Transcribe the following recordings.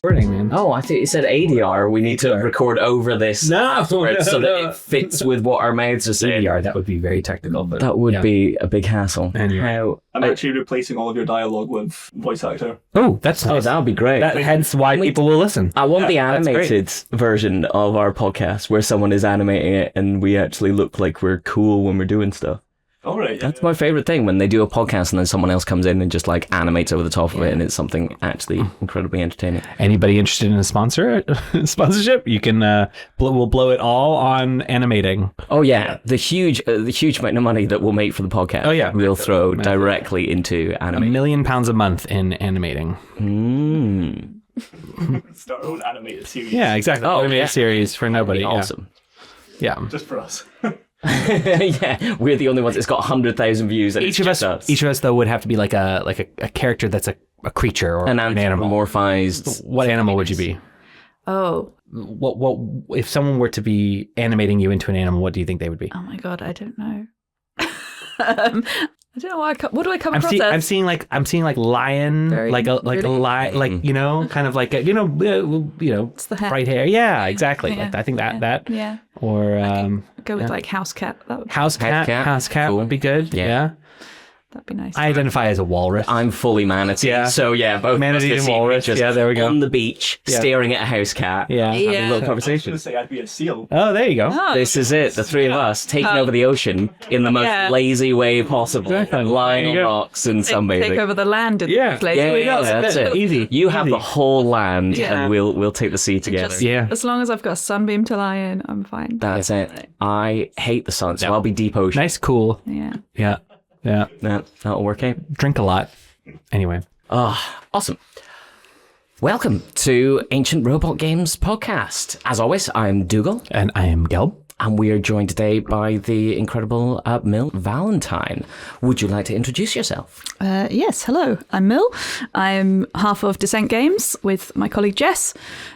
recording, man. Oh, I think you said ADR. We need to record over this afterwards so that it fits with what our mouths are saying. ADR, that would be very technical. But that would be a big hassle. Anyway. I'm actually replacing all of your dialogue with voice actor. Oh, that's nice. That would be great. Hence why people will listen. I want the animated version of our podcast where someone is animating it and we actually look like we're cool when we're doing stuff. All right. That's my favorite thing, when they do a podcast and then someone else comes in and just like animates over the top of it, and it's something actually incredibly entertaining. Anybody interested in a sponsorship? You can we'll blow it all on animating. Oh yeah, the huge amount of money that we'll make for the podcast. Oh yeah, we'll throw directly into animating. £1 million a month in animating. Start our own animated series. Yeah, exactly. Animated series for nobody. Awesome. Yeah, just for us. Yeah, we're the only ones. It's got 100,000 views. And each of us though would have to be like a character that's a creature or an animal. Anthropomorphized. What animal would you be? Oh, what if someone were to be animating you into an animal? What do you think they would be? Oh my god, I don't know. I don't know what do I come across as? I'm seeing like lion, Very, like a lion, like you know, kind of like a, it's the hair. bright hair. Yeah, exactly. Yeah. Like I think that. Yeah. Or go with like house cat. That would house cat cool. would be good. Yeah. That'd be nice. I identify as a walrus. I'm fully manatee. Yeah. So both manatee and walrus. Yeah, there we go. On the beach, staring at a house cat. Yeah. Having a little I was conversation. going to say I'd be a seal. Oh, there you go. Oh, This is it. The three of us taking over the ocean in the most lazy way possible. Exactly. Lying on rocks and sunbathing. take over the land in this place. That's it. Easy. You have the whole land, Yeah. and we'll take the sea together. As long as I've got a sunbeam to lie in, I'm fine. That's it. I hate the sun, so I'll be deep ocean. Nice, cool. Yeah. Yeah. Yeah. That'll work out. Drink a lot. Anyway. Awesome. Welcome to Ancient Robot Games Podcast. As always, I'm Dougal. And I am Gelb. And we are joined today by the incredible Mill Valentine. Would you like to introduce yourself? Yes, hello. I'm Mill. I'm half of Dissent Games with my colleague Jess.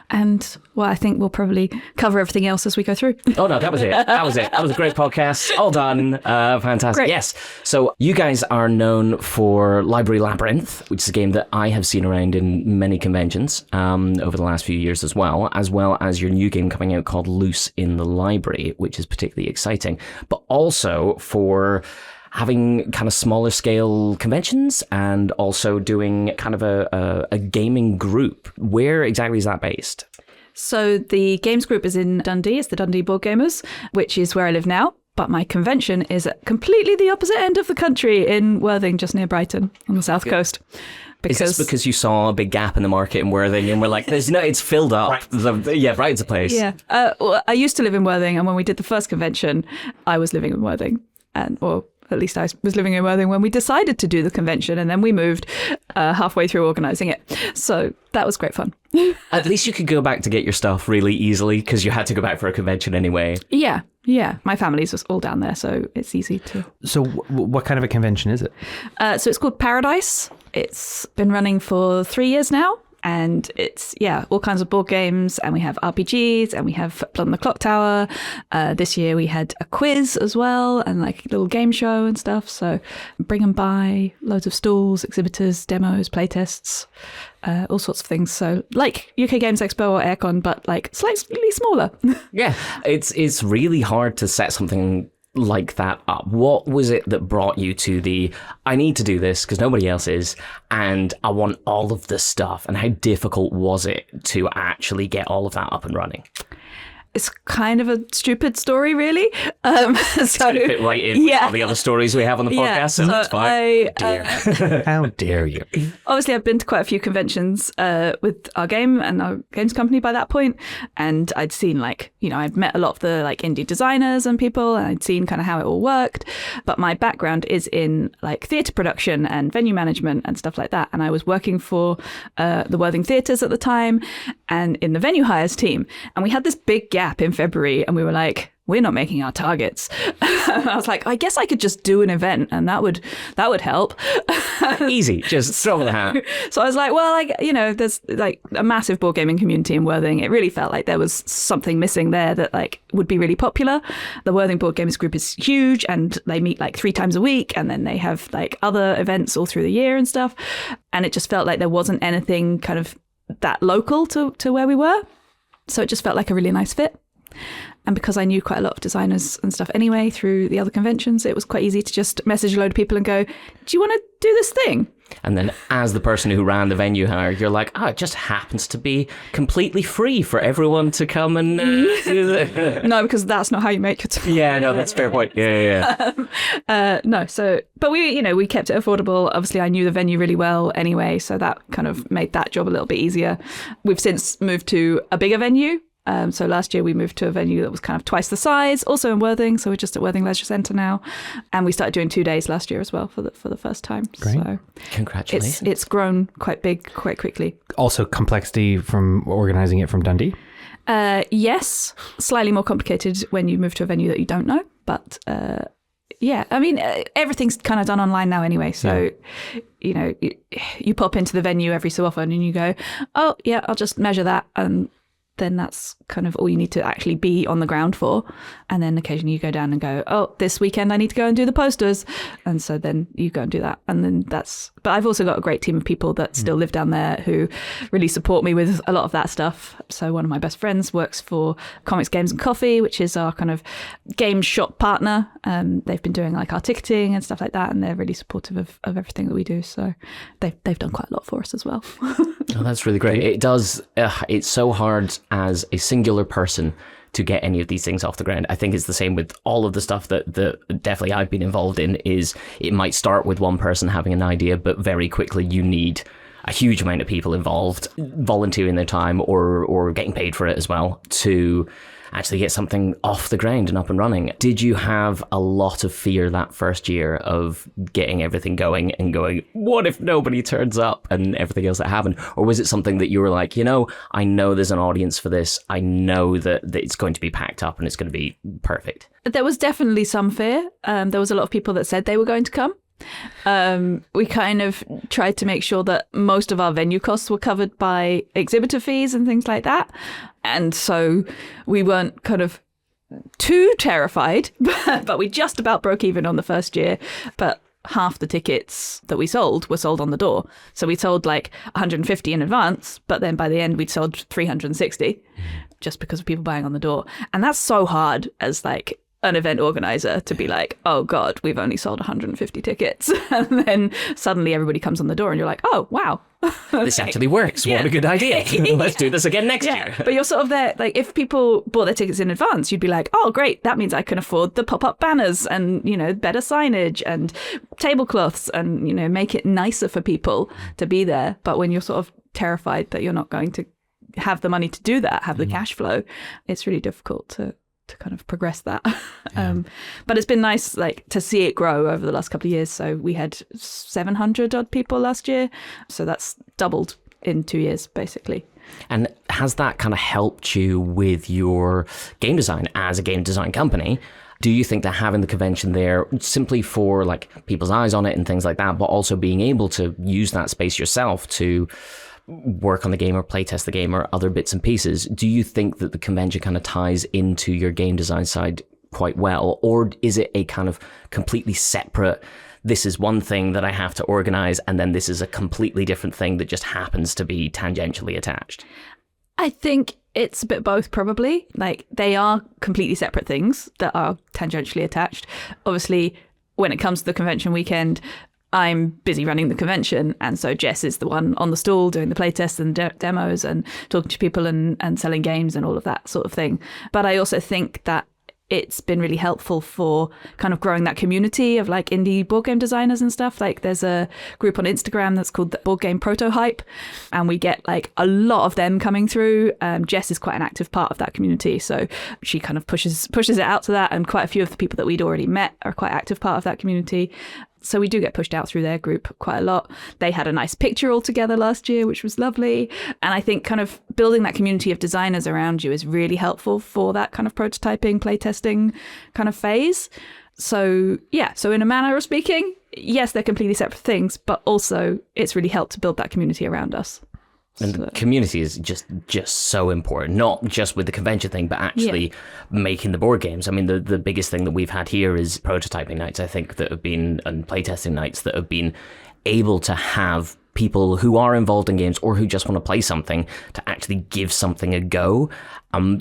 And, well, I think we'll probably cover everything else as we go through. Oh, no, that was it. That was a great podcast. All done. Fantastic. Great. Yes. So you guys are known for Library Labyrinth, which is a game that I have seen around in many conventions over the last few years as well as your new game coming out called Loose in the Library, which is particularly exciting, but also for having kind of smaller scale conventions and also doing kind of a gaming group. Where exactly is that based? So the games group is in Dundee. It's the Dundee Board Gamers, which is where I live now. But my convention is at completely the opposite end of the country in Worthing, just near Brighton on the south coast. Is this because you saw a big gap in the market in Worthing and we're like, it's filled up. Brighton's a place. Yeah. Well, I used to live in Worthing, and when we did the first convention, I was living in Worthing. Or at least I was living in Worthing when we decided to do the convention, and then we moved halfway through organising it. So that was great fun. At least you could go back to get your stuff really easily because you had to go back for a convention anyway. Yeah. My family's all down there, so it's easy to... So what kind of a convention is it? So it's called Paradise. It's been running for 3 years now. And it's, all kinds of board games, and we have RPGs, and we have Blood on the Clock Tower. This year we had a quiz as well, and like a little game show and stuff. So bring them by, loads of stalls, exhibitors, demos, playtests, all sorts of things. So like UK Games Expo or Aircon, but like slightly smaller. Yeah, it's really hard to set something like that up. What was it that brought you to I need to do this because nobody else is, and I want all of this stuff, and how difficult was it to actually get all of that up and running? It's kind of a stupid story, really. It's going to fit right in with all the other stories we have on the podcast, so that's fine. How dare you? Obviously, I've been to quite a few conventions with our game and our games company by that point, and I'd seen I'd met a lot of the indie designers and people, and I'd seen kind of how it all worked. But my background is in theatre production and venue management and stuff like that, and I was working for the Worthing Theatres at the time, and in the venue hires team, and we had this big gap in February, and we were like, we're not making our targets. I was like, I guess I could just do an event, and that would help. Easy, just throw in the hat. So I was like, well, there's a massive board gaming community in Worthing. It really felt like there was something missing there that would be really popular. The Worthing Board Gamers group is huge, and they meet 3 times a week, and then they have other events all through the year and stuff. And it just felt like there wasn't anything kind of that local to where we were. So it just felt like a really nice fit. And because I knew quite a lot of designers and stuff anyway through the other conventions, it was quite easy to just message a load of people and go, do you want to do this thing? And then as the person who ran the venue here, you're like, it just happens to be completely free for everyone to come and do that. No, because that's not how you make it. Yeah, no, that's a fair point. Yeah. No, so, but we kept it affordable. Obviously, I knew the venue really well anyway, so that kind of made that job a little bit easier. We've since moved to a bigger venue. So last year we moved to a venue that was kind of twice the size, also in Worthing. So we're just at Worthing Leisure Centre now, and we started doing 2 days last year as well for the first time. Great. So Congratulations! It's grown quite big, quite quickly. Also, complexity from organizing it from Dundee. Yes, slightly more complicated when you move to a venue that you don't know, but. Yeah, I mean, everything's kind of done online now anyway. So, you pop into the venue every so often and you go, oh, yeah, I'll just measure that. And then that's kind of all you need to actually be on the ground for. And then occasionally you go down and go, oh, this weekend I need to go and do the posters. And so then you go and do that. And then but I've also got a great team of people that still live down there who really support me with a lot of that stuff. So one of my best friends works for Comics, Games and Coffee, which is our kind of game shop partner. They've been doing like our ticketing and stuff like that. And they're really supportive of everything that we do. So they've done quite a lot for us as well. Oh, that's really great. It does. It's so hard as a singular person to get any of these things off the ground. I think it's the same with all of the stuff that definitely I've been involved in. Is it might start with one person having an idea, but very quickly you need a huge amount of people involved, volunteering their time or getting paid for it as well to actually get something off the ground and up and running. Did you have a lot of fear that first year of getting everything going and going, what if nobody turns up and everything else that happened? Or was it something that you were like, I know there's an audience for this. I know that it's going to be packed up and it's going to be perfect. There was definitely some fear. There was a lot of people that said they were going to come. We kind of tried to make sure that most of our venue costs were covered by exhibitor fees and things like that. And so we weren't kind of too terrified, but we just about broke even on the first year. But half the tickets that we sold were sold on the door. So we sold like 150 in advance, but then by the end we'd sold 360 just because of people buying on the door. And that's so hard as like an event organizer to be like, oh God, we've only sold 150 tickets. And then suddenly everybody comes on the door and you're like, oh, wow. This actually works. What a good idea. Let's do this again next year. But you're sort of there, like if people bought their tickets in advance, you'd be like, oh, great. That means I can afford the pop-up banners and, better signage and tablecloths and, make it nicer for people to be there. But when you're sort of terrified that you're not going to have the money to do that, have the cash flow, it's really difficult to kind of progress that. But it's been nice like to see it grow over the last couple of years. So we had 700 odd people last year. So that's doubled in 2 years, basically. And has that kind of helped you with your game design as a game design company? Do you think that having the convention there simply for like people's eyes on it and things like that, but also being able to use that space yourself to work on the game or playtest the game or other bits and pieces, do you think that the convention kind of ties into your game design side quite well? Or is it a kind of completely separate, this is one thing that I have to organize and then this is a completely different thing that just happens to be tangentially attached? I think it's a bit both, probably. Like they are completely separate things that are tangentially attached. Obviously, when it comes to the convention weekend, I'm busy running the convention, and so Jess is the one on the stall doing the playtests and demos and talking to people and selling games and all of that sort of thing. But I also think that it's been really helpful for kind of growing that community of like indie board game designers and stuff. Like there's a group on Instagram that's called the Board Game Proto Hype, and we get like a lot of them coming through. Jess is quite an active part of that community, so she kind of pushes it out to that, and quite a few of the people that we'd already met are quite active part of that community. So we do get pushed out through their group quite a lot. They had a nice picture all together last year, which was lovely. And I think kind of building that community of designers around you is really helpful for that kind of prototyping, playtesting kind of phase. So yeah, so in a manner of speaking, yes, they're completely separate things, but also it's really helped to build that community around us. And the community is just so important, not just with the convention thing, but actually making the board games. I mean, the biggest thing that we've had here is prototyping nights, I think, that have been, and playtesting nights that have been able to have people who are involved in games or who just want to play something to actually give something a go.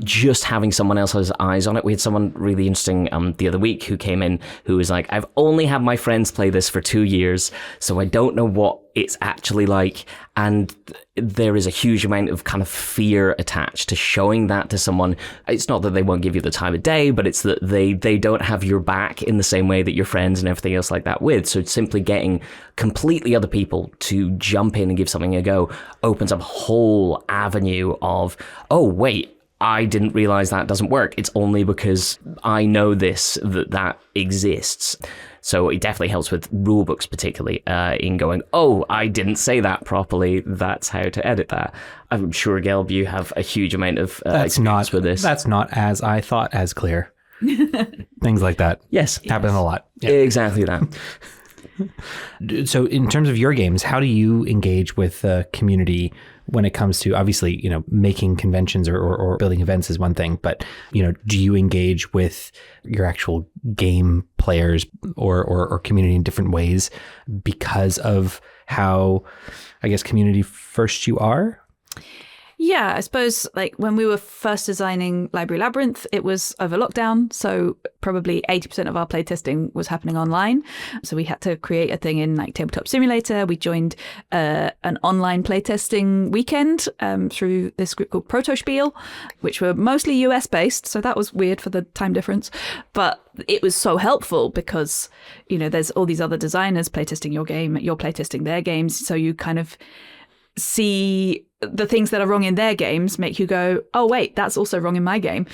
Just having someone else's eyes on it. We had someone really interesting the other week who came in who was like, I've only had my friends play this for 2 years, so I don't know what it's actually like. And there is a huge amount of kind of fear attached to showing that to someone. It's not that they won't give you the time of day, but it's that they don't have your back in the same way that your friends and everything else like that with. So it's simply getting completely other people to jump in and give something a go opens up a whole avenue of, oh, wait, I didn't realize that doesn't work. It's only because I know that exists. So it definitely helps with rule books, particularly in going, oh, I didn't say that properly. That's how to edit that. I'm sure, Gelb, you have a huge amount of experience with this. That's not as I thought as clear. Things like that. Yes. Happen a lot. Yeah. Exactly that. So in terms of your games, how do you engage with the community when it comes to, obviously, making conventions or building events is one thing, but, do you engage with your actual game players or community in different ways because of how, I guess, community first you are? Yeah, I suppose like when we were first designing Library Labyrinth, it was over lockdown. So probably 80% of our playtesting was happening online. So we had to create a thing in like Tabletop Simulator. We joined an online playtesting weekend through this group called Protospiel, which were mostly US based. So that was weird for the time difference. But it was so helpful because, there's all these other designers playtesting your game, you're playtesting their games. So you kind of see the things that are wrong in their games make you go, oh wait, that's also wrong in my game.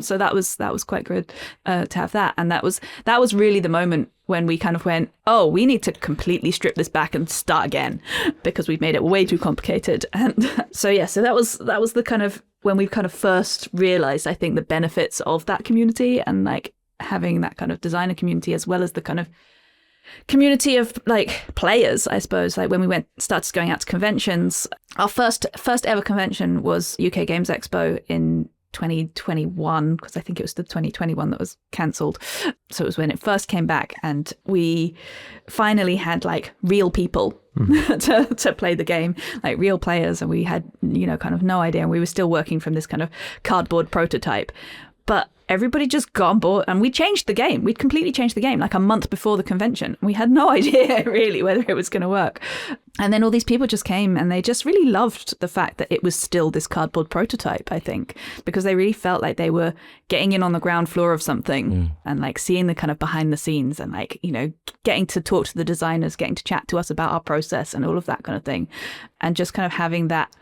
So that was quite good to have that, and that was really the moment when we kind of went, oh, we need to completely strip this back and start again because we've made it way too complicated. And so that was the kind of when we kind of first realized, I think, the benefits of that community and like having that kind of designer community as well as the kind of community of like players, I suppose. Like when we started going out to conventions, our first ever convention was UK Games Expo in 2021, because I think it was the 2021 that was cancelled. So it was when it first came back, and we finally had like real people to play the game, like real players, and we had kind of no idea, and we were still working from this kind of cardboard prototype. But everybody just got on board, and we changed the game. We'd completely changed the game like a month before the convention. We had no idea really whether it was going to work. And then all these people just came, and they just really loved the fact that it was still this cardboard prototype, I think, because they really felt like they were getting in on the ground floor of something and like seeing the kind of behind the scenes and like, getting to talk to the designers, getting to chat to us about our process and all of that kind of thing. And just kind of having that,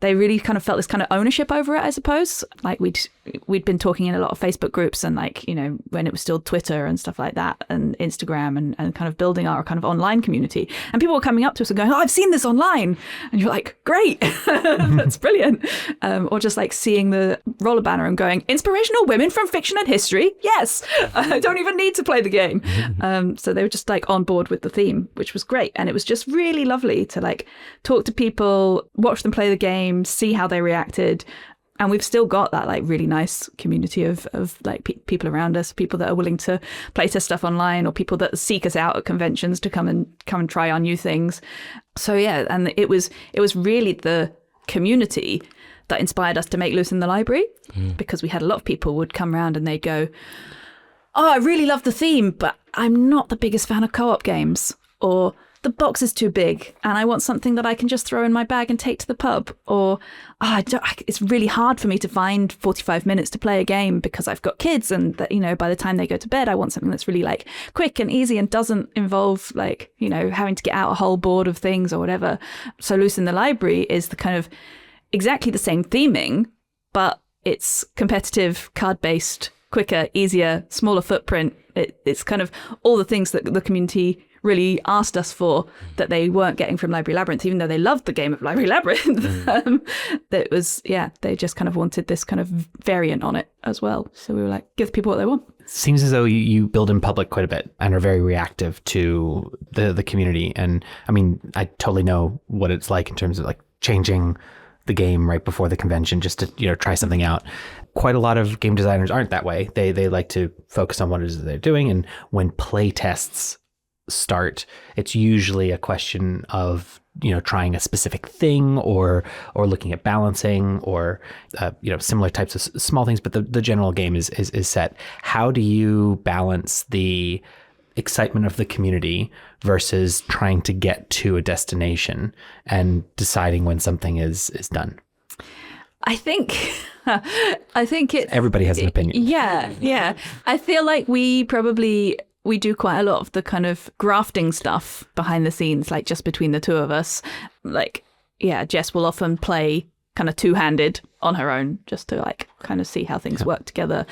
they really kind of felt this kind of ownership over it, I suppose. Like we'd been talking in a lot of Facebook groups and like, when it was still Twitter and stuff like that and Instagram and kind of building our kind of online community. And people were coming up to us and going, oh, I've seen this online. And you're like, great, that's brilliant. Or just like seeing the roller banner and going, inspirational women from fiction and history. Yes, I don't even need to play the game. So they were just like on board with the theme, which was great. And it was just really lovely to like talk to people, watch them play the game, see how they reacted. And we've still got that like really nice community of like people around us, people that are willing to playtest stuff online, or people that seek us out at conventions to come and try our new things. So yeah, and it was really the community that inspired us to make Loose in the Library, because we had a lot of people would come around and they'd go, oh, I really love the theme, but I'm not the biggest fan of co-op games, or the box is too big and I want something that I can just throw in my bag and take to the pub, or it's really hard for me to find 45 minutes to play a game because I've got kids, and that, by the time they go to bed, I want something that's really like quick and easy and doesn't involve like, having to get out a whole board of things or whatever. So Loose in the Library is the kind of exactly the same theming, but it's competitive, card-based, quicker, easier, smaller footprint. It's kind of all the things that the community really asked us for that they weren't getting from Library Labyrinth, even though they loved the game of Library Labyrinth. That was, they just kind of wanted this kind of variant on it as well. So we were like, give people what they want. Seems as though you build in public quite a bit and are very reactive to the community. And I mean, I totally know what it's like in terms of like changing the game right before the convention just to, try something out. Quite a lot of game designers aren't that way. They like to focus on what it is they're doing. And when play tests start, it's usually a question of, trying a specific thing or looking at balancing or, similar types of small things, but the general game is set. How do you balance the excitement of the community versus trying to get to a destination and deciding when something is done? I think it. Everybody has an opinion. Yeah. I feel like we do quite a lot of the kind of grafting stuff behind the scenes, like just between the two of us. Like, yeah, Jess will often play kind of two-handed on her own just to like kind of see how things work together.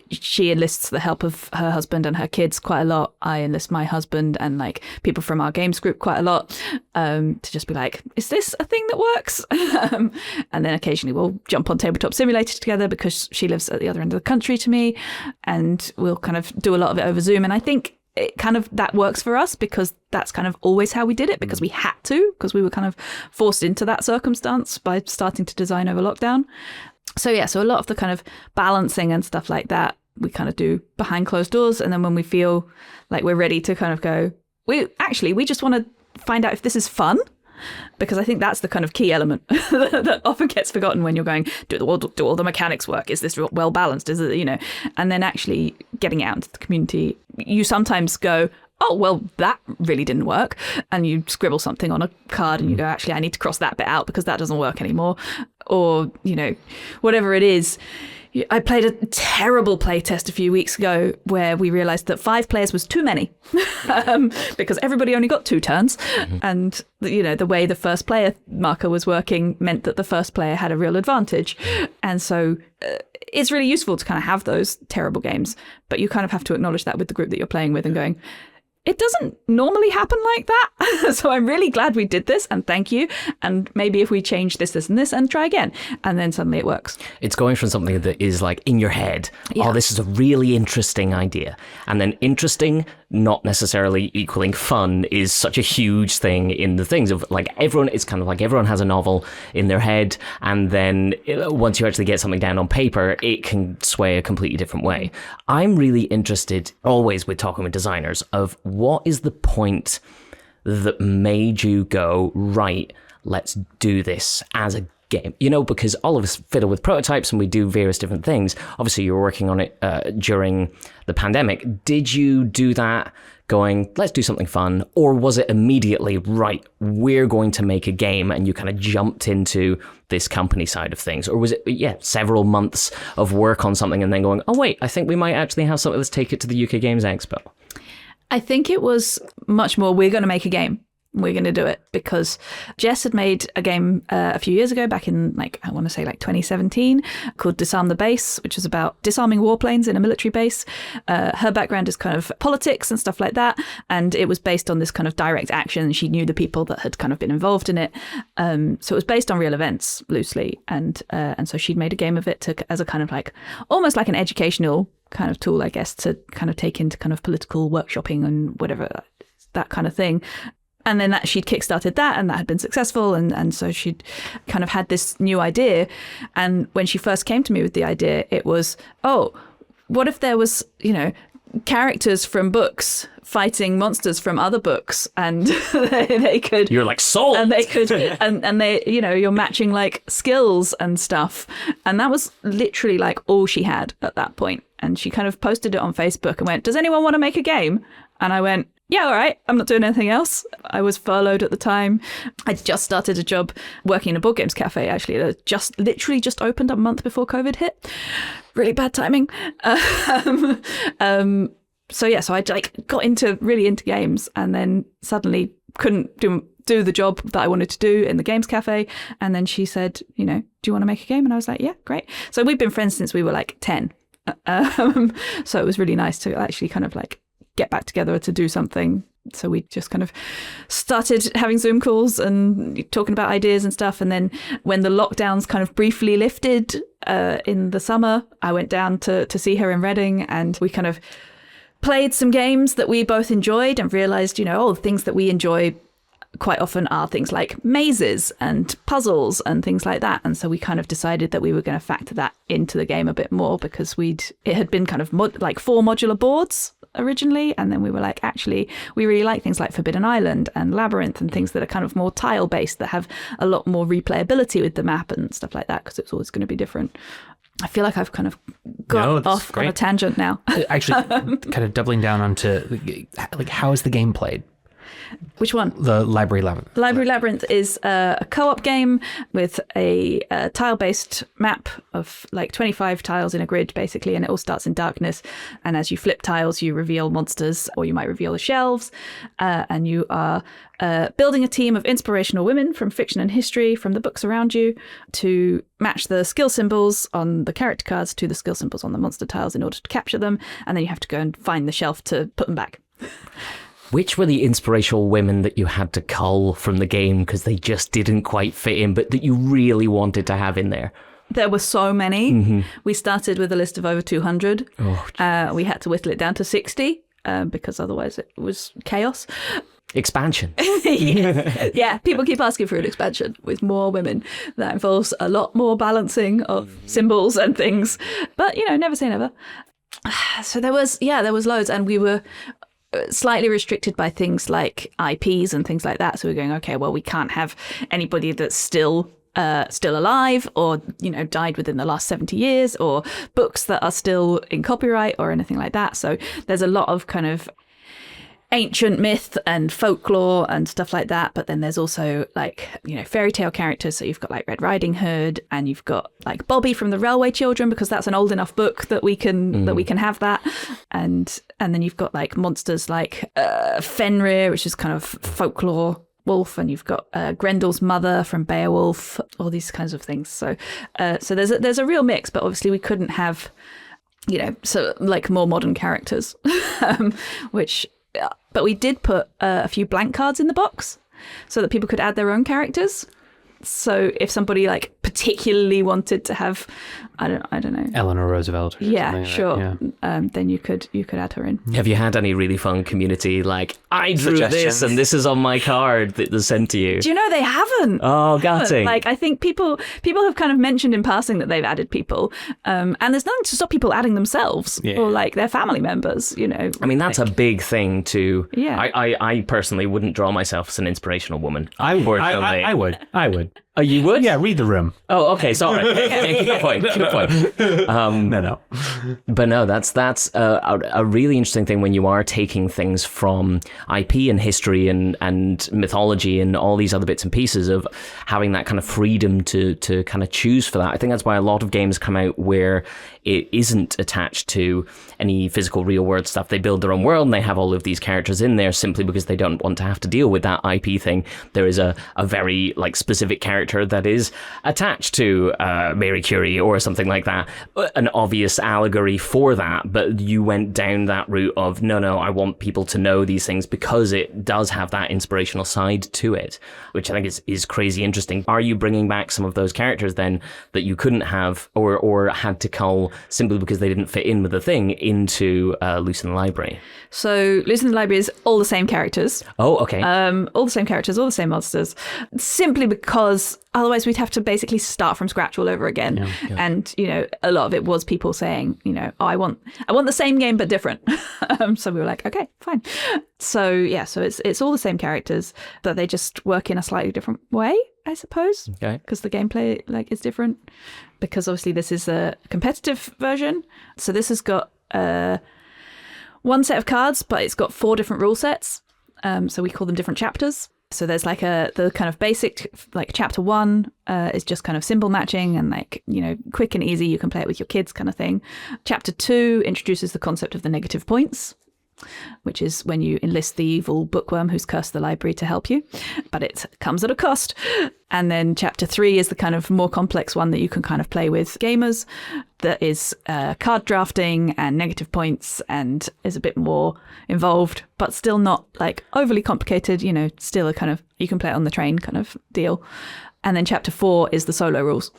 She enlists the help of her husband and her kids quite a lot. I enlist my husband and like people from our games group quite a lot to just be like, is this a thing that works? And then occasionally we'll jump on Tabletop Simulator together because she lives at the other end of the country to me, and we'll kind of do a lot of it over Zoom. And I think it kind of that works for us because that's kind of always how we did it, because we had to, because we were kind of forced into that circumstance by starting to design over lockdown. So a lot of the kind of balancing and stuff like that we kind of do behind closed doors. And then when we feel like we're ready to kind of go, we just want to find out if this is fun, because I think that's the kind of key element that often gets forgotten when you're going, do all the mechanics work? Is this well balanced? Is it, and then actually getting it out into the community, you sometimes go, oh, well, that really didn't work. And you scribble something on a card and you go, actually, I need to cross that bit out because that doesn't work anymore. Or, whatever it is. I played a terrible playtest a few weeks ago where we realized that 5 players was too many because everybody only got 2 turns. Mm-hmm. And, the way the first player marker was working meant that the first player had a real advantage. And so it's really useful to kind of have those terrible games, but you kind of have to acknowledge that with the group that you're playing with and going, it doesn't normally happen like that. So I'm really glad we did this and thank you. And maybe if we change this, and this and try again, and then suddenly it works. It's going from something that is like in your head. Yeah. Oh, this is a really interesting idea. And then interesting, not necessarily equaling fun, is such a huge thing in the things of like everyone. It's kind of like everyone has a novel in their head. And then once you actually get something down on paper, it can sway a completely different way. I'm really interested always with talking with designers of what is the point that made you go, right, let's do this as a game? Because all of us fiddle with prototypes and we do various different things. Obviously, you were working on it during the pandemic. Did you do that going, let's do something fun? Or was it immediately, right, we're going to make a game, and you kind of jumped into this company side of things? Or was it, several months of work on something and then going, oh, wait, I think we might actually have something, let's take it to the UK Games Expo? I think it was much more, we're going to make a game. We're going to do it, because Jess had made a game a few years ago, back in 2017, called Disarm the Base, which is about disarming warplanes in a military base. Her background is kind of politics and stuff like that, and it was based on this kind of direct action. She knew the people that had kind of been involved in it, so it was based on real events loosely, and so she'd made a game of it as a kind of like almost like an educational kind of tool, I guess, to kind of take into kind of political workshopping and whatever, that kind of thing. And then she'd kickstarted that, and that had been successful. And so she'd kind of had this new idea. And when she first came to me with the idea, it was, oh, what if there was, characters from books fighting monsters from other books, and they could... You're like, sold! And they could, and they, you're matching like skills and stuff. And that was literally like all she had at that point. And she kind of posted it on Facebook and went, does anyone want to make a game? And I went, yeah, all right, I'm not doing anything else. I was furloughed at the time. I'd just started a job working in a board games cafe, actually. It literally just opened a month before COVID hit. Really bad timing. So I got really into games, and then suddenly couldn't do the job that I wanted to do in the games cafe. And then she said, do you want to make a game? And I was like, yeah, great. So we've been friends since we were like 10. So it was really nice to actually kind of like get back together to do something. So we just kind of started having Zoom calls and talking about ideas and stuff. And then when the lockdowns kind of briefly lifted in the summer, I went down to see her in Reading, and we kind of played some games that we both enjoyed and realized, the things that we enjoy quite often are things like mazes and puzzles and things like that. And so we kind of decided that we were going to factor that into the game a bit more, because it had been kind of 4 modular boards originally, and then we were like, actually, we really like things like Forbidden Island and Labyrinth and things that are kind of more tile based, that have a lot more replayability with the map and stuff like that, because it's always going to be different. I feel like I've kind of got off on a tangent now. Actually, kind of doubling down onto like how is the game played? Which one? The Library Labyrinth. Library Labyrinth is a co-op game with a tile-based map of like 25 tiles in a grid, basically, and it all starts in darkness. And as you flip tiles, you reveal monsters, or you might reveal the shelves. And you are building a team of inspirational women from fiction and history from the books around you to match the skill symbols on the character cards to the skill symbols on the monster tiles in order to capture them. And then you have to go and find the shelf to put them back. Which were the inspirational women that you had to cull from the game because they just didn't quite fit in, but that you really wanted to have in there? There were so many. We started with a list of over 200. We had to whittle it down to 60 because otherwise it was chaos. Expansion. Yeah, people keep asking for an expansion with more women. That involves a lot more balancing of symbols and things. But, never say never. So there was loads, and we were slightly restricted by things like IPs and things like that. So we're going, okay, well, we can't have anybody that's still alive or, died within the last 70 years, or books that are still in copyright or anything like that. So there's a lot of kind of ancient myth and folklore and stuff like that, but then there's also like fairy tale characters. So you've got like Red Riding Hood, and you've got like Bobby from the Railway Children, because that's an old enough book that we can have that, and then you've got like monsters like Fenrir, which is kind of folklore wolf, and you've got Grendel's mother from Beowulf, all these kinds of things. So there's a real mix, but obviously we couldn't have so like more modern characters, but we did put a few blank cards in the box so that people could add their own characters. So if somebody like particularly wanted to have, I don't know, Eleanor Roosevelt. Yeah, sure. Then you could add her in. Have you had any really fun community like, I drew this and this is on my card that was sent to you? Do you know they haven't? Oh, gutting. Like, I think people have kind of mentioned in passing that they've added people, and there's nothing to stop people adding themselves or like their family members. I mean, that's a big thing too. Yeah. I personally wouldn't draw myself as an inspirational woman. I would. Oh, you would? Yeah, read the room. Oh, okay, sorry. Good point. No. But no, that's a really interesting thing when you are taking things from IP and history and mythology and all these other bits and pieces, of having that kind of freedom to kind of choose for that. I think that's why a lot of games come out where it isn't attached to any physical real world stuff. They build their own world and they have all of these characters in there simply because they don't want to have to deal with that IP thing. There is a very like specific character that is attached to Mary Curie or something like that, an obvious allegory for that, but you went down that route of no, I want people to know these things because it does have that inspirational side to it, which I think is crazy interesting. Are you bringing back some of those characters then that you couldn't have or had to cull simply because they didn't fit in with the thing into Loose in the Library? So Loose in the Library is all the same characters. Oh, okay. All the same characters, all the same monsters, simply because otherwise we'd have to basically start from scratch all over again. Yeah. And, a lot of it was people saying, I want the same game but different. So we were like, okay, fine. So it's all the same characters, but they just work in a slightly different way, I suppose. Okay. Because the gameplay is different. Because obviously this is a competitive version. So this has got one set of cards, but it's got 4 different rule sets. So we call them different chapters. So there's like the kind of basic, like chapter 1 is just kind of symbol matching and like, quick and easy. You can play it with your kids kind of thing. Chapter 2 introduces the concept of the negative points, which is when you enlist the evil bookworm who's cursed the library to help you, but it comes at a cost. And then chapter 3 is the kind of more complex one that you can kind of play with gamers, that is card drafting and negative points and is a bit more involved, but still not like overly complicated, still a kind of, you can play it on the train kind of deal. And then chapter 4 is the solo rules.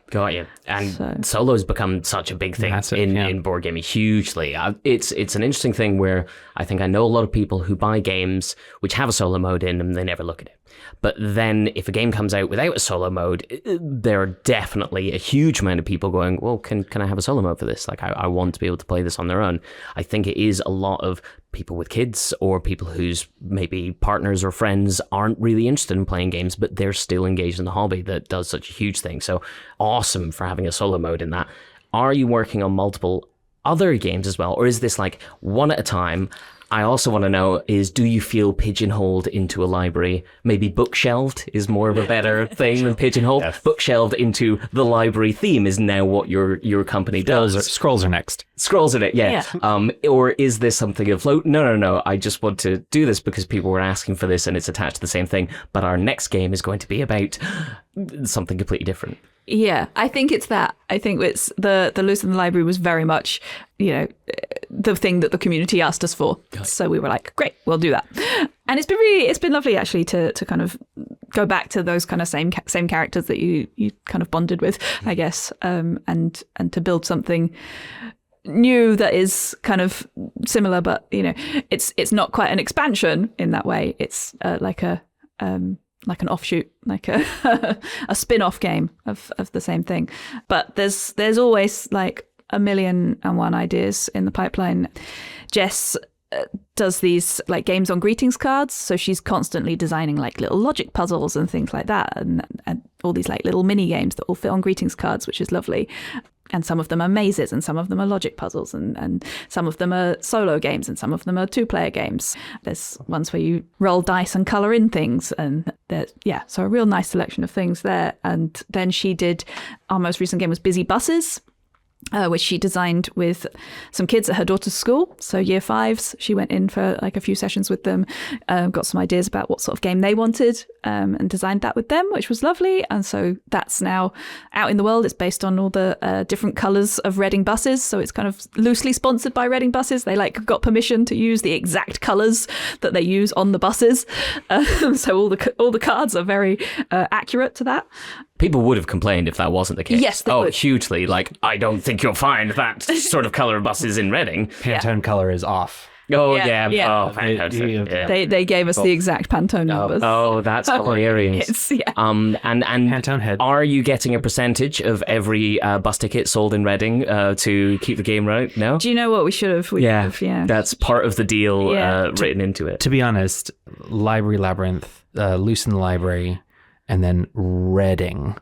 Got you. And solo's become such a big thing in board gaming, hugely. It's an interesting thing where I think I know a lot of people who buy games which have a solo mode in them, they never look at it. But then if a game comes out without a solo mode, there are definitely a huge amount of people going, well, can I have a solo mode for this? Like, I want to be able to play this on their own. I think it is a lot of people with kids or people whose maybe partners or friends aren't really interested in playing games, but they're still engaged in the hobby that does such a huge thing. So awesome for having a solo mode in that. Are you working on multiple other games as well? Or is this like one at a time? I also want to know is, do you feel pigeonholed into a library? Maybe bookshelved is more of a better thing than pigeonholed. Yes. Bookshelved into the library theme is now what your company does. Scrolls are next. Scrolls are it, yeah. Or is this something of, no, I just want to do this because people were asking for this and it's attached to the same thing, but our next game is going to be about something completely different. Yeah, I think it's that. I think it's the Loose in the Library was very much, the thing that the community asked us for. So we were like, great, we'll do that. And it's been lovely actually to kind of go back to those kind of same characters that you kind of bonded with, I guess, and to build something new that is kind of similar, but it's not quite an expansion in that way. It's like an offshoot, like a spin-off game of the same thing. But there's always like 1,000,001 ideas in the pipeline. Jess does these like games on greetings cards, so she's constantly designing like little logic puzzles and things like that, and all these like little mini games that all fit on greetings cards, which is lovely. And some of them are mazes, and some of them are logic puzzles, and some of them are solo games, and some of them are 2-player games. There's ones where you roll dice and colour in things, and so a real nice selection of things there. And then she did, our most recent game was Busy Buses, which she designed with some kids at her daughter's school. So year 5s, she went in for like a few sessions with them, got some ideas about what sort of game they wanted, and designed that with them, which was lovely. And so that's now out in the world. It's based on all the different colours of Reading buses. So it's kind of loosely sponsored by Reading buses. They like got permission to use the exact colours that they use on the buses. So all the cards are very accurate to that. People would have complained if that wasn't the case. Yes, they would. Hugely. Like, I don't think you'll find that sort of colour of buses in Reading. Pantone colour is off. Oh, yeah. Oh, They gave us the exact Pantone numbers. Oh, that's hilarious. And Pantone head. Are you getting a percentage of every bus ticket sold in Reading to keep the game right? No? Do you know what we should have? Yeah. That's part of the deal written into it. To be honest, Labyrinth, Loose in the Library, and then Reading,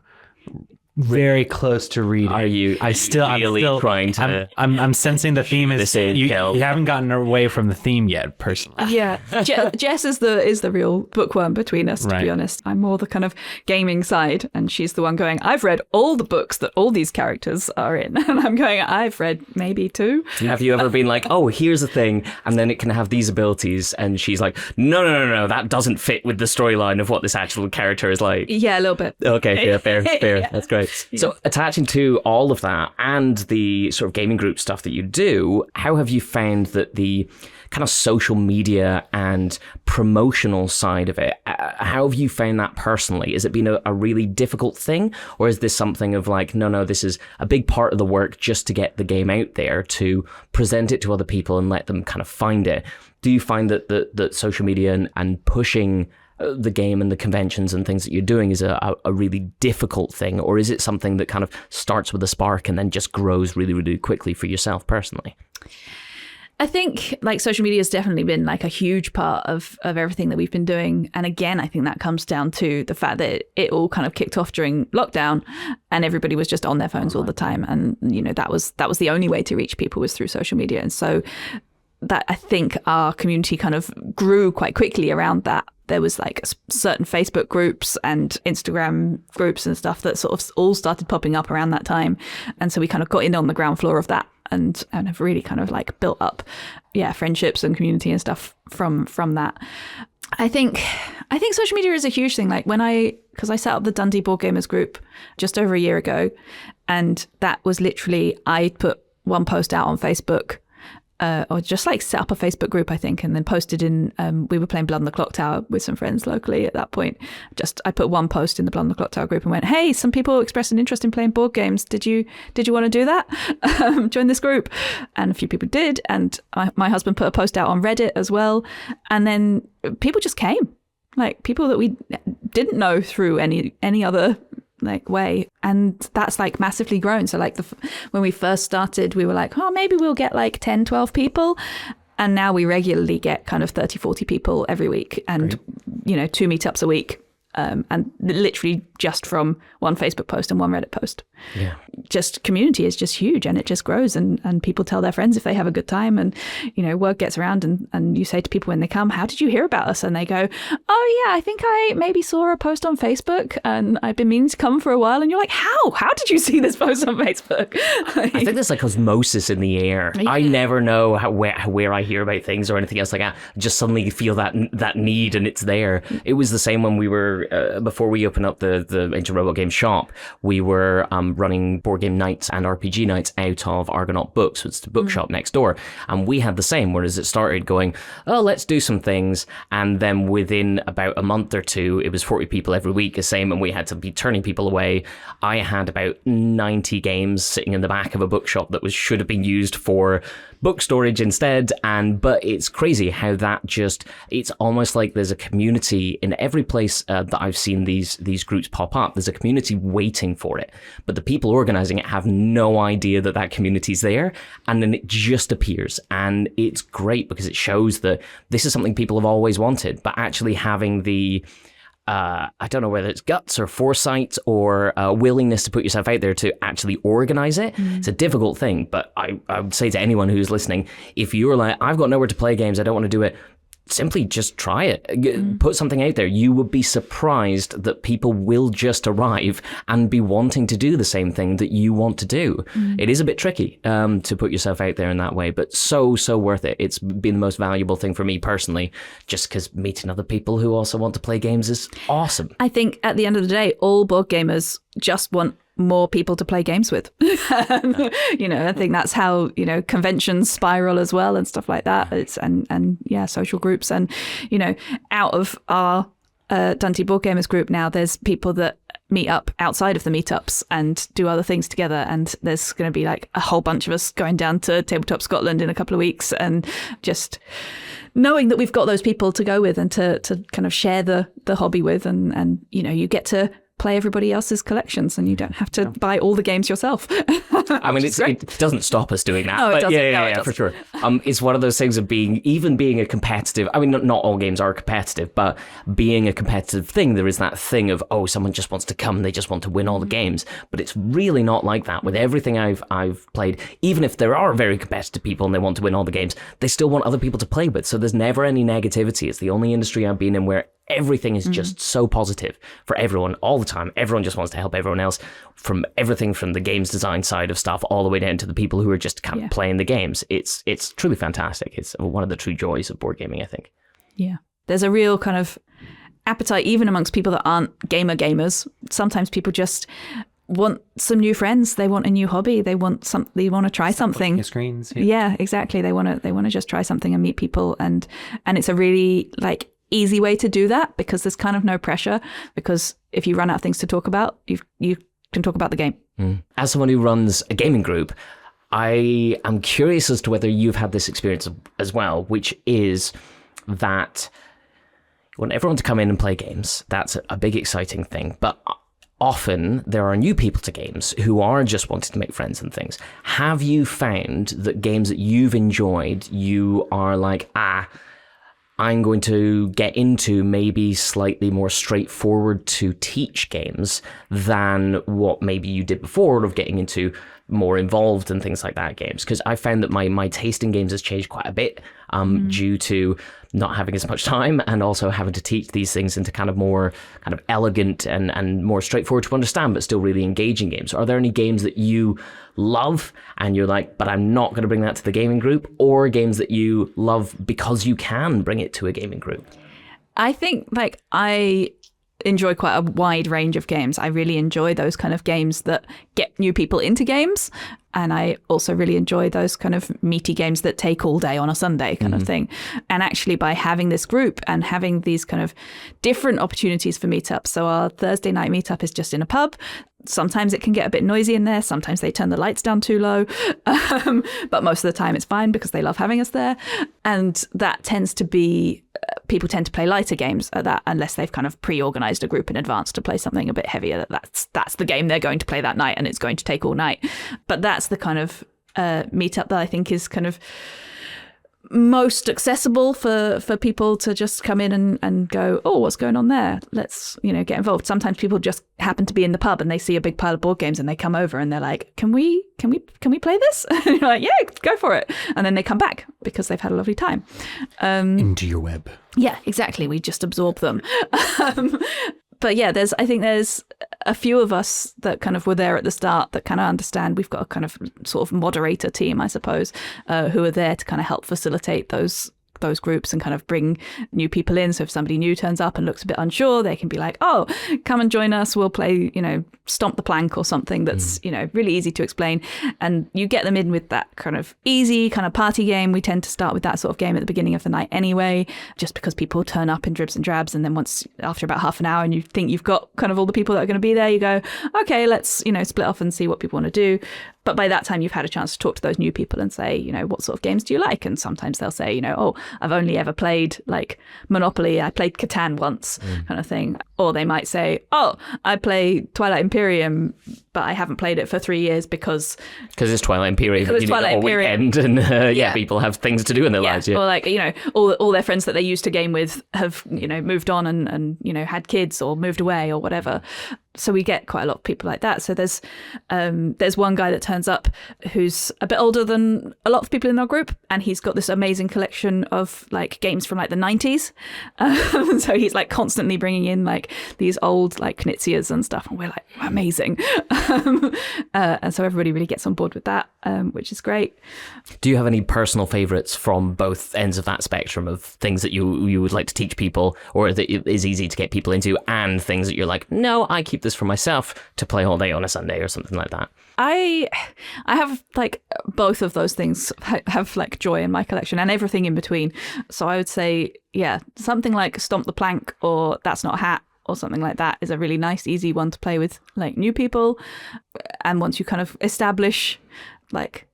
very close to reading. Are you? I'm still trying to? I'm sensing the theme is you haven't gotten away from the theme yet, personally. Yeah, Jess is the real bookworm between us. To be honest, I'm more the kind of gaming side, and she's the one going, I've read all the books that all these characters are in, and I'm going, I've read maybe 2. Have you ever been like, oh, here's a thing, and then it can have these abilities, and she's like, no, that doesn't fit with the storyline of what this actual character is like? Yeah, a little bit. Okay, yeah, fair. Yeah. That's great. Yeah. So attaching to all of that and the sort of gaming group stuff that you do, how have you found that the kind of social media and promotional side of it, how have you found that personally? Has it been a really difficult thing? Or is this something of like, no, this is a big part of the work just to get the game out there, to present it to other people and let them kind of find it? Do you find that social media and pushing the game and the conventions and things that you're doing is a really difficult thing, or is it something that kind of starts with a spark and then just grows really, really quickly for yourself personally? I think like social media has definitely been like a huge part of everything that we've been doing. And again, I think that comes down to the fact that it all kind of kicked off during lockdown and everybody was just on their phones all the time. And, that was the only way to reach people was through social media. And so that I think our community kind of grew quite quickly around that. There was like certain Facebook groups and Instagram groups and stuff that sort of all started popping up around that time. And so we kind of got in on the ground floor of that and have really kind of like built up, friendships and community and stuff from that. I think social media is a huge thing. Like because I set up the Dundee Board Gamers group just over a year ago, and that was literally, I put one post out on Facebook or just like set up a Facebook group, I think, and then posted in, we were playing Blood on the Clock Tower with some friends locally at that point. I put one post in the Blood on the Clock Tower group and went, hey, some people expressed an interest in playing board games. Did you want to do that? Join this group. And a few people did. And my husband put a post out on Reddit as well. And then people just came, like people that we didn't know through any other like way, and that's like massively grown. So like when we first started, we were like, oh, maybe we'll get like 10, 12 people, and now we regularly get kind of 30, 40 people every week, and Great. 2 meetups a week, and literally just from one Facebook post and one Reddit post. Yeah, just community is just huge, and it just grows, and people tell their friends if they have a good time, and word gets around, and you say to people when they come, how did you hear about us? And they go, oh yeah, I think I maybe saw a post on Facebook and I've been meaning to come for a while. And you're like, how did you see this post on Facebook? I think there's like osmosis in the air. Yeah. I never know where I hear about things or anything else like that. I just suddenly feel that need, and it's there. It was the same when we were before we opened up the Ancient Robot Game shop. We were running board game nights and RPG nights out of Argonaut Books, which is the bookshop next door. And we had the same, whereas it started going, oh, let's do some things. And then within about a month or two, it was 40 people every week, the same, and we had to be turning people away. I had about 90 games sitting in the back of a bookshop that should have been used for book storage instead. But it's crazy how that it's almost like there's a community in every place that I've seen these groups pop up. There's a community waiting for it, but the people organizing it have no idea that community's there, and then it just appears. And it's great because it shows that this is something people have always wanted, but actually having the I don't know whether it's guts or foresight or willingness to put yourself out there to actually organize it. It's a difficult thing, but I would say to anyone who's listening, if you're like, I've got nowhere to play games, I don't want to do it, simply just try it. Put something out there. You would be surprised that people will just arrive and be wanting to do the same thing that you want to do. It is a bit tricky to put yourself out there in that way, but so worth it. It's been the most valuable thing for me personally, just because meeting other people who also want to play games is awesome. I think at the end of the day, all board gamers just want more people to play games with. I think that's how, conventions spiral as well and stuff like that. It's and social groups. And, out of our Dundee Board Gamers group now, there's people that meet up outside of the meetups and do other things together. And there's going to be like a whole bunch of us going down to Tabletop Scotland in a couple of weeks, and just knowing that we've got those people to go with and to kind of share the hobby with. And you get to play everybody else's collections, and you don't have to buy all the games yourself. I mean, it doesn't stop us doing that. No, it doesn't. Yeah, for sure. It's one of those things of being a competitive. I mean, not all games are competitive, but being a competitive thing, there is that thing of, oh, someone just wants to come, they just want to win all the games. But it's really not like that. With everything I've played, even if there are very competitive people and they want to win all the games, they still want other people to play with. So there's never any negativity. It's the only industry I've been in where everything is just so positive for everyone all the time. Everyone just wants to help everyone else, from everything from the games design side of stuff all the way down to the people who are just kind of playing the games. It's truly fantastic. It's one of the true joys of board gaming, I think. Yeah. There's a real kind of appetite, even amongst people that aren't gamers. Sometimes people just want some new friends. They want a new hobby. They want to try something. Screens. Yeah, exactly. They want to just try something and meet people. And it's a really easy way to do that, because there's kind of no pressure, because if you run out of things to talk about, you can talk about the game. As someone who runs a gaming group, I am curious as to whether you've had this experience as well, which is that you want everyone to come in and play games. That's a big exciting thing, but often there are new people to games who are just wanting to make friends and things. Have you found that games that you've enjoyed, you are like, I'm going to get into maybe slightly more straightforward to teach games than what maybe you did before, of getting into more involved and things like that games? Because I found that my taste in games has changed quite a bit due to not having as much time, and also having to teach these things into kind of more kind of elegant and more straightforward to understand, but still really engaging games. Are there any games that you love and you're like, but I'm not going to bring that to the gaming group, or games that you love because you can bring it to a gaming group? I think I enjoy quite a wide range of games. I really enjoy those kind of games that get new people into games. And I also really enjoy those kind of meaty games that take all day on a Sunday kind of thing. And actually by having this group and having these kind of different opportunities for meetups. So our Thursday night meetup is just in a pub. Sometimes it can get a bit noisy in there. Sometimes they turn the lights down too low. But most of the time it's fine because they love having us there. And that tends to be, people tend to play lighter games at that unless they've kind of pre-organized a group in advance to play something a bit heavier. That's the game they're going to play that night and it's going to take all night. But that's the kind of meetup that I think is kind of most accessible for people to just come in and go, oh, what's going on there? Let's, get involved. Sometimes people just happen to be in the pub and they see a big pile of board games and they come over and they're like, can we play this? And you're like, yeah, go for it. And then they come back because they've had a lovely time. Into your web. Yeah, exactly. We just absorb them. But yeah, I think there's a few of us that kind of were there at the start that kind of understand. We've got a kind of sort of moderator team, I suppose, who are there to kind of help facilitate those groups and kind of bring new people in. So if somebody new turns up and looks a bit unsure, they can be like, oh, come and join us. We'll play, Stomp the Plank or something that's, really easy to explain. And you get them in with that kind of easy kind of party game. We tend to start with that sort of game at the beginning of the night anyway, just because people turn up in dribs and drabs. And then after about half an hour and you think you've got kind of all the people that are going to be there, you go, okay, let's, split off and see what people want to do. But by that time, you've had a chance to talk to those new people and say, what sort of games do you like? And sometimes they'll say, oh, I've only ever played like Monopoly. I played Catan once kind of thing. Or they might say, oh, I play Twilight Imperium, but I haven't played it for 3 years because it's Twilight Imperium. Because it's Twilight Imperium. Weekend and people have things to do in their lives. Yeah. Or like, all their friends that they used to game with have, moved on and had kids or moved away or whatever. So we get quite a lot of people like that. So there's one guy that turns up who's a bit older than a lot of people in our group, and he's got this amazing collection of like games from like the 90s. So he's like constantly bringing in like these old like Knizias and stuff, and we're like, amazing. And so everybody really gets on board with that, which is great. Do you have any personal favorites from both ends of that spectrum of things that you would like to teach people or that is easy to get people into, and things that you're like, no, I keep this for myself to play all day on a Sunday or something like that? I have like both of those things have like joy in my collection and everything in between. So I would say, yeah, something like Stomp the Plank or That's Not a Hat or something like that is a really nice, easy one to play with like new people. And once you kind of establish like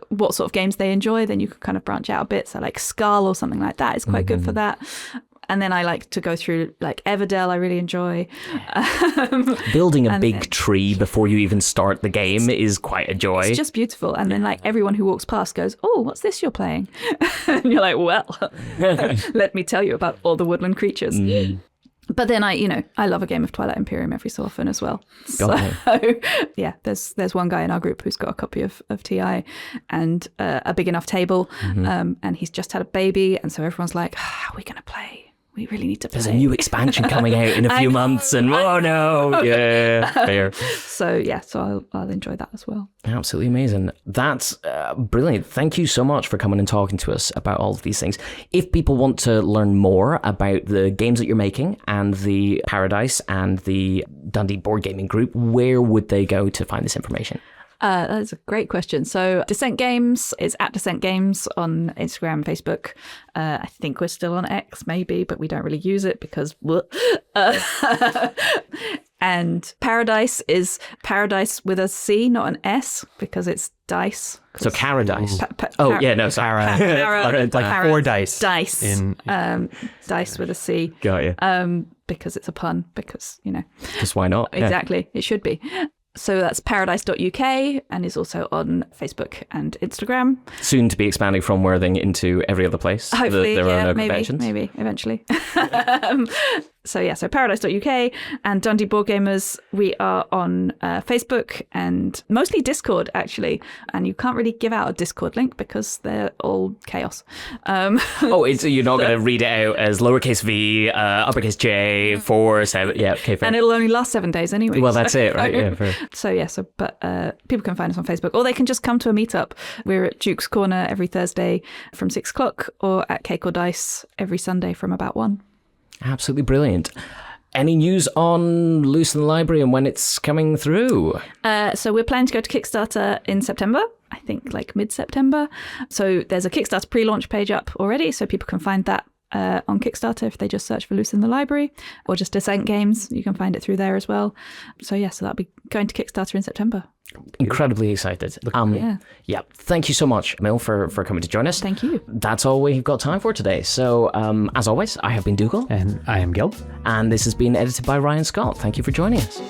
what sort of games they enjoy, then you can kind of branch out a bit. So like Skull or something like that is quite good for that. And then I like to go through like Everdell, I really enjoy. Building a big tree before you even start the game is quite a joy. It's just beautiful. And then like everyone who walks past goes, oh, what's this you're playing? And you're like, well, let me tell you about all the woodland creatures. But then I love a game of Twilight Imperium every so often as well. So yeah, there's one guy in our group who's got a copy of TI and a big enough table, and he's just had a baby, and so everyone's like, how are we going to play? We really need to play. There's a new expansion coming out in a few months, and oh no, yeah, fair. So I'll enjoy that as well. Absolutely amazing. That's brilliant. Thank you so much for coming and talking to us about all of these things. If people want to learn more about the games that you're making and the Paradise and the Dundee Board Gaming Group, where would they go to find this information? That's a great question. So Dissent Games is at Dissent Games on Instagram, Facebook. I think we're still on X maybe, but we don't really use it because... And Paradise is Paradise with a C, not an S, because it's dice. So Paradise. Like 4 dice. Dice. Dice with a C. Got you. Because it's a pun, because, Because why not? Exactly. Yeah. It should be. So that's paradise.uk and is also on Facebook and Instagram. Soon to be expanding from Worthing into every other place. Hopefully, there are no maybe eventually. So paradise.uk and Dundee Board Gamers, we are on Facebook and mostly Discord, actually. And you can't really give out a Discord link because they're all chaos. So you're not going to read it out as lowercase v, uppercase J, 4, 7. Yeah, okay, fair. And it'll only last 7 days anyway. Well, that's it, right? Yeah, fair. But people can find us on Facebook, or they can just come to a meetup. We're at Duke's Corner every Thursday from 6 o'clock, or at Cake or Dice every Sunday from about 1. Absolutely brilliant. Any news on Loose in the Library and when it's coming through? So we're planning to go to Kickstarter in September. I think like mid-September. So there's a Kickstarter pre-launch page up already, so people can find that on Kickstarter if they just search for Loose in the Library, or just Dissent Games. You can find it through there as well. So so that'll be going to Kickstarter in September. Incredibly excited. Yeah. Thank you so much, Emil, for coming to join us. Thank you. That's all we've got time for today. So, as always, I have been Dougal. And I am Gil. And this has been edited by Ryan Scott. Thank you for joining us.